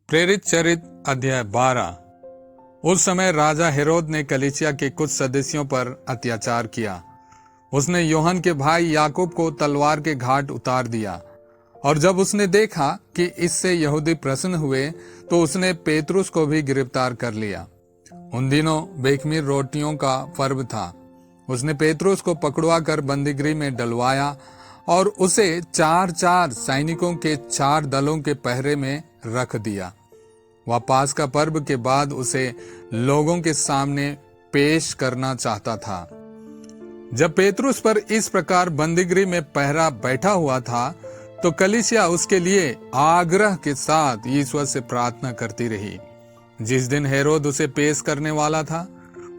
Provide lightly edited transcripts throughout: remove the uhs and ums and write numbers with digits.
प्रेरित चरित अध्याय 12। उस समय राजा हेरोद ने कलीसिया के कुछ सदस्यों पर अत्याचार किया। उसने यूहन्ना के भाई याकूब को तलवार के घाट उतार दिया, और जब उसने देखा कि इससे यहूदी प्रसन्न हुए तो उसने पेतरुस को भी गिरफ्तार कर लिया। उन दिनों बेखमीर रोटियों का पर्व था। उसने पेतरुस को पकड़वा कर बंदीगृह में डलवाया और उसे 4-4 सैनिकों के 4 दलों के पहरे में रख दिया। वह पास्का पर्व के बाद उसे लोगों के सामने पेश करना चाहता था। जब पेतरुस पर इस प्रकार बंदीगृह में पहरा बैठा हुआ था तो कलीसिया उसके लिए आग्रह के साथ ईश्वर से प्रार्थना करती रही। जिस दिन हेरोद उसे पेश करने वाला था,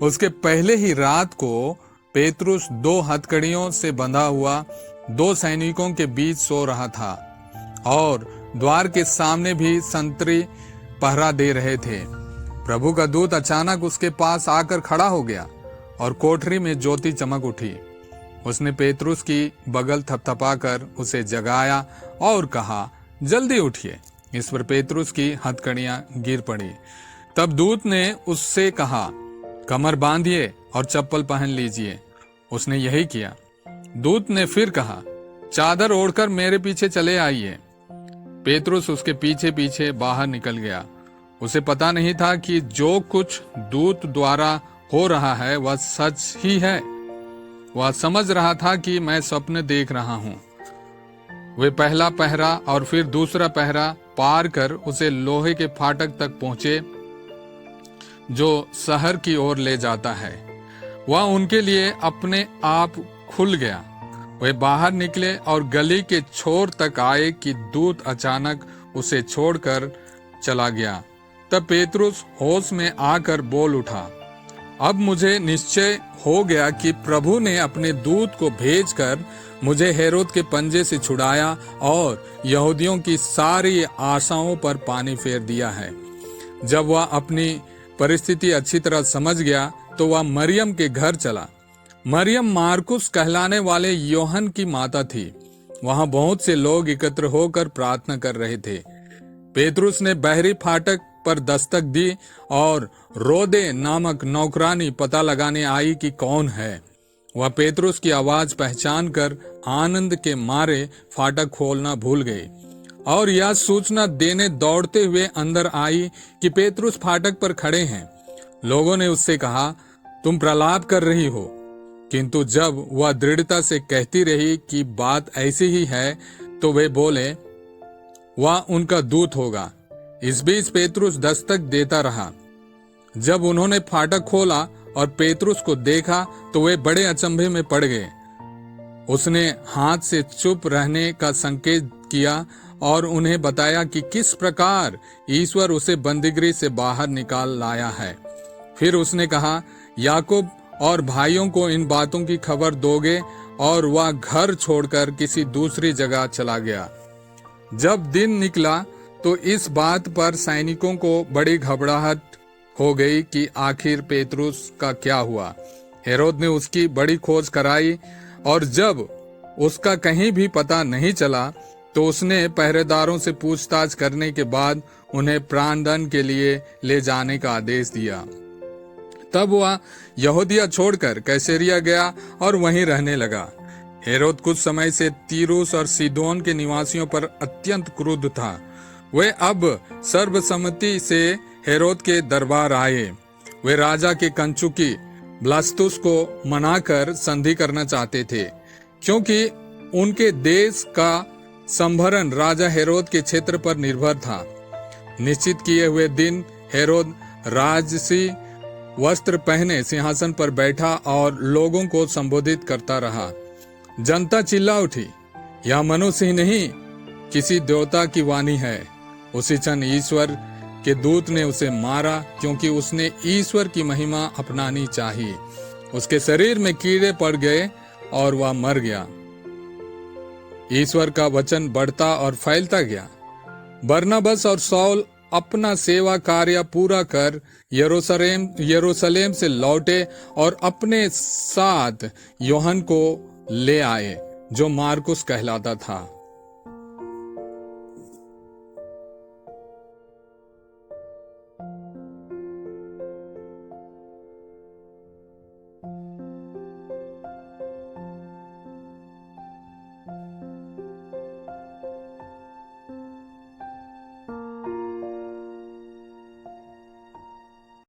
उसके पहले ही रात को पेतरुस 2 हथकड़ियों से बंधा हुआ 2 सैनिकों के बीच सो रहा था, और द्वार के सामने भी संतरी पहरा दे रहे थे। प्रभु का दूत अचानक उसके पास आकर खड़ा हो गया और कोठरी में ज्योति चमक उठी। उसने पेतरुस की बगल थपथपाकर उसे जगाया और कहा, जल्दी उठिए। इस पर पेतरुस की हथकड़ियां गिर पड़ी। तब दूत ने उससे कहा, कमर बांधिए और चप्पल पहन लीजिए। उसने यही किया। दूत ने फिर कहा, चादर ओढ़कर मेरे पीछे चले आइए। पेतरुस उसके पीछे पीछे बाहर निकल गया। उसे पता नहीं था कि जो कुछ दूत द्वारा हो रहा है वह सच ही है। वह समझ रहा था कि मैं स्वप्न देख रहा हूं। वे पहला पहरा और फिर दूसरा पहरा पार कर उसे लोहे के फाटक तक पहुंचे जो शहर की ओर ले जाता है। वह उनके लिए अपने आप खुल गया। वे बाहर निकले और गली के छोर तक आए कि दूत अचानक उसे छोड़कर चला गया। तब पेतरुस होश में आकर बोल उठा, अब मुझे निश्चय हो गया कि प्रभु ने अपने दूत को भेजकर मुझे हेरोद के पंजे से छुड़ाया और यहूदियों की सारी आशाओं पर पानी फेर दिया है। जब वह अपनी परिस्थिति अच्छी तरह समझ गया तो वह मरियम के घर चला। मरियम मार्कुस कहलाने वाले यूहन्ना की माता थी। वहां बहुत से लोग एकत्र होकर प्रार्थना कर रहे थे। पेतरुस ने बहरी फाटक पर दस्तक दी और रोदे नामक नौकरानी पता लगाने आई कि कौन है। वह पेतरुस की आवाज पहचान कर आनंद के मारे फाटक खोलना भूल गई और यह सूचना देने दौड़ते हुए अंदर आई कि पेतरुस फाटक पर खड़े हैं। लोगों ने उससे कहा, तुम प्रलाप कर रही हो। किंतु जब वह दृढ़ता से कहती रही कि बात ऐसी ही है तो वे बोले, वह उनका दूत होगा। इस बीच पेतरुस दस्तक देता रहा। जब उन्होंने फाटक खोला और पेतरुस को देखा तो वे बड़े अचंभे में पड़ गए। उसने हाथ से चुप रहने का संकेत किया और उन्हें बताया कि किस प्रकार ईश्वर उसे बंदीगृह से बाहर निकाल लाया है। फिर उसने कहा, याकूब और भाइयों को इन बातों की खबर दोगे, और वह घर छोड़कर किसी दूसरी जगह चला गया। जब दिन निकला तो इस बात पर सैनिकों को बड़ी घबराहट हो गई कि आखिर पेतरुस का क्या हुआ। हेरोद ने उसकी बड़ी खोज कराई, और जब उसका कहीं भी पता नहीं चला तो उसने पहरेदारों से पूछताछ करने के बाद उन्हें प्राणदंड के लिए ले जाने का आदेश दिया। तब वह यहूदिया छोड़कर कैसरिया गया और वहीं रहने लगा। हेरोद कुछ समय से तीरुस और सीदोन के निवासियों पर अत्यंत क्रुद्ध था। वे अब सर्वसम्मति से हेरोद के दरबार आए। वे राजा के कंचुकी ब्लास्तुस को मनाकर संधि करना चाहते थे, क्योंकि उनके देश का संभरण राजा हेरोद के क्षेत्र पर निर्भर था। निश्चित किए हुए दिन हेरोद राजसी वस्त्र पहने सिंहासन पर बैठा और लोगों को संबोधित करता रहा। जनता चिल्ला उठी, यह मनुष्य ही नहीं, किसी देवता की वाणी है। उसी क्षण ईश्वर के दूत ने उसे मारा, क्योंकि उसने ईश्वर की महिमा अपनानी चाहिए। उसके शरीर में कीड़े पड़ गए और वह मर गया। ईश्वर का वचन बढ़ता और फैलता गया। बरनबास और शाऊल अपना सेवा कार्य पूरा कर यरूशलेम से लौटे और अपने साथ यूहन्ना को ले आए, जो मार्कुस कहलाता था।